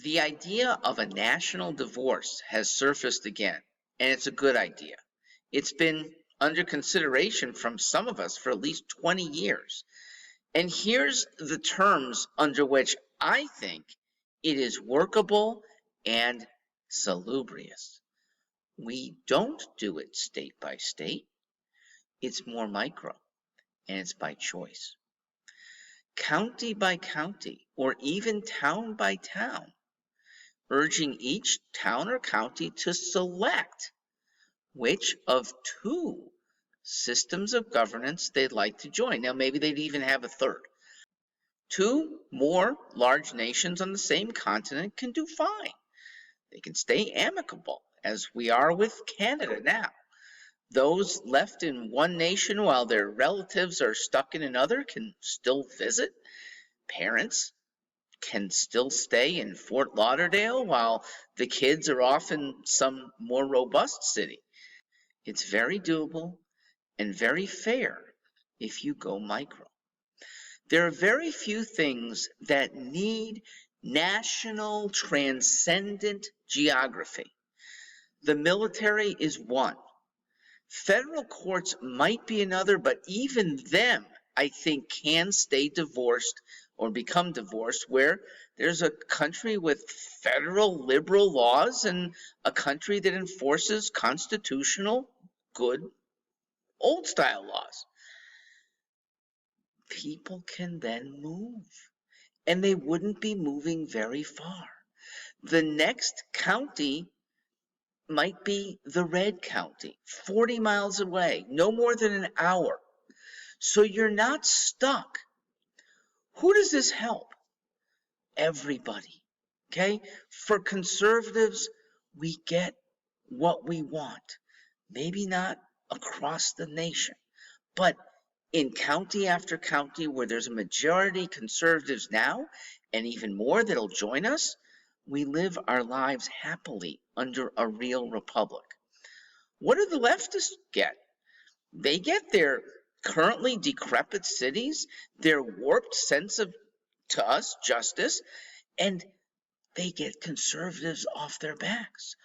The idea of a national divorce has surfaced again, and it's a good idea. It's been under consideration from some of us for at least 20 years. And here's the terms under which I think it is workable and salubrious. We don't do it state by state. It's more micro, and it's by choice. County by county, or even town by town, urging each town or county to select which of two systems of governance they'd like to join. Now, maybe they'd even have a third. Two more large nations on the same continent can do fine. They can stay amicable, as we are with Canada now. Those left in one nation while their relatives are stuck in another can still visit. Parents can still stay in Fort Lauderdale while the kids are off in some more robust city. It's very doable and very fair if you go micro. There are very few things that need national transcendent geography. The military is one. Federal courts might be another, but even them, I think, can stay divorced or become divorced, where there's a country with federal liberal laws and a country that enforces constitutional, good, old-style laws. People can then move, and they wouldn't be moving very far. The next county might be the red county, 40 miles away, no more than an hour. So you're not stuck. Who does this help? Everybody, okay? For conservatives, we get what we want. Maybe not across the nation, but in county after county where there's a majority conservatives now, and even more that'll join us, we live our lives happily under a real republic. What do the leftists get? They get their currently decrepit cities, their warped sense of, to us, justice, and they get conservatives off their backs.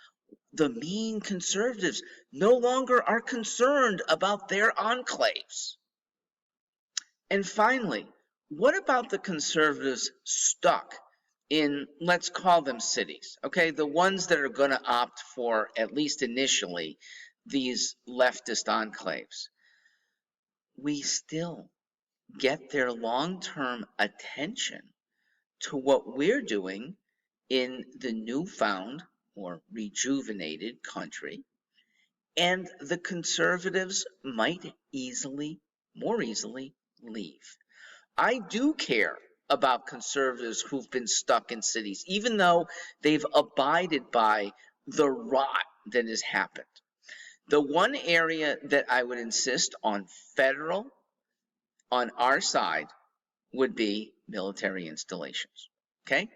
The mean conservatives no longer are concerned about their enclaves. And finally, what about the conservatives stuck in, let's call them cities, okay? The ones that are going to opt for, at least initially, these leftist enclaves. We still get their long-term attention to what we're doing in the newfound or rejuvenated country, and the conservatives might more easily leave. I do care about conservatives who've been stuck in cities, even though they've abided by the rot that has happened. The one area that I would insist on federal, on our side, would be military installations, okay?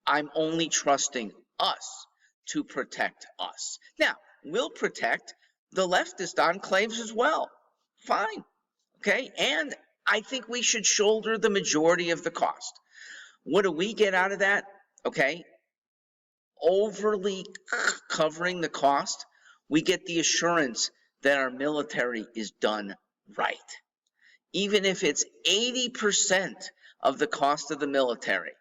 I'm only trusting us to protect us. Now, we'll protect the leftist enclaves as well. Fine, okay? And I think we should shoulder the majority of the cost. What do we get out of that? Okay, overly covering the cost, we get the assurance that our military is done right. Even if it's 80% of the cost of the military,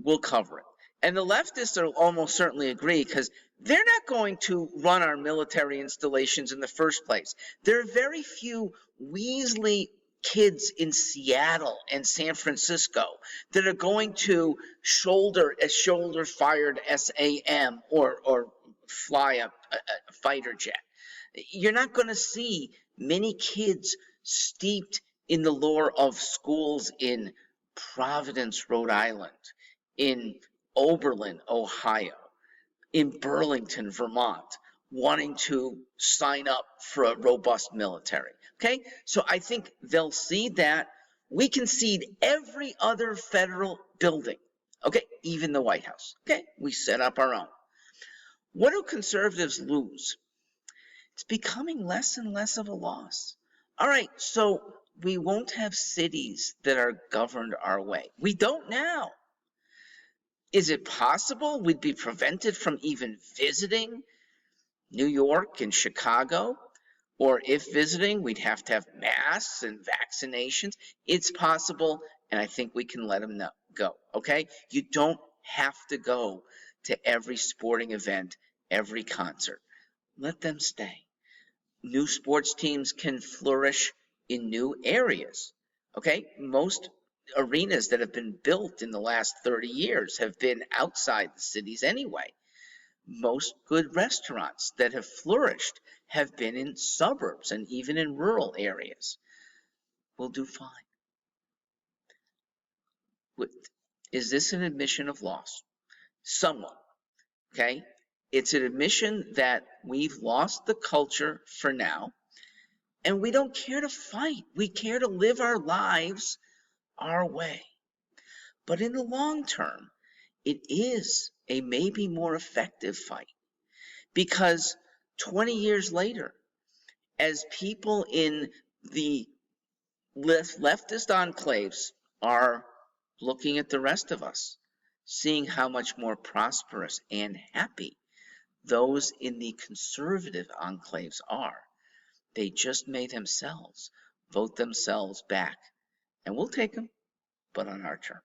we'll cover it. And the leftists will almost certainly agree, because they're not going to run our military installations in the first place. There are very few Weasley kids in Seattle and San Francisco that are going to shoulder a shoulder-fired SAM or fly a fighter jet. You're not going to see many kids steeped in the lore of schools in Providence, Rhode Island, in Oberlin, Ohio, in Burlington, Vermont, wanting to sign up for a robust military. Okay, so I think they'll cede that. We concede every other federal building. Okay, even the White House. Okay, we set up our own. What do conservatives lose? It's becoming less and less of a loss. All right, so we won't have cities that are governed our way. We don't now. Is it possible we'd be prevented from even visiting New York and Chicago? Or if visiting, we'd have to have masks and vaccinations. It's possible, and I think we can let them go, okay? You don't have to go to every sporting event, every concert. Let them stay. New sports teams can flourish in new areas, okay? Most arenas that have been built in the last 30 years have been outside the cities anyway. Most good restaurants that have flourished have been in suburbs and even in rural areas. We'll do fine. Is this an admission of loss? Somewhat, okay? It's an admission that we've lost the culture for now, and we don't care to fight. We care to live our lives our way. But in the long term, it is a maybe more effective fight, because 20 years later, as people in the leftist enclaves are looking at the rest of us, seeing how much more prosperous and happy those in the conservative enclaves are, they just may themselves vote themselves back. And we'll take them, but on our terms.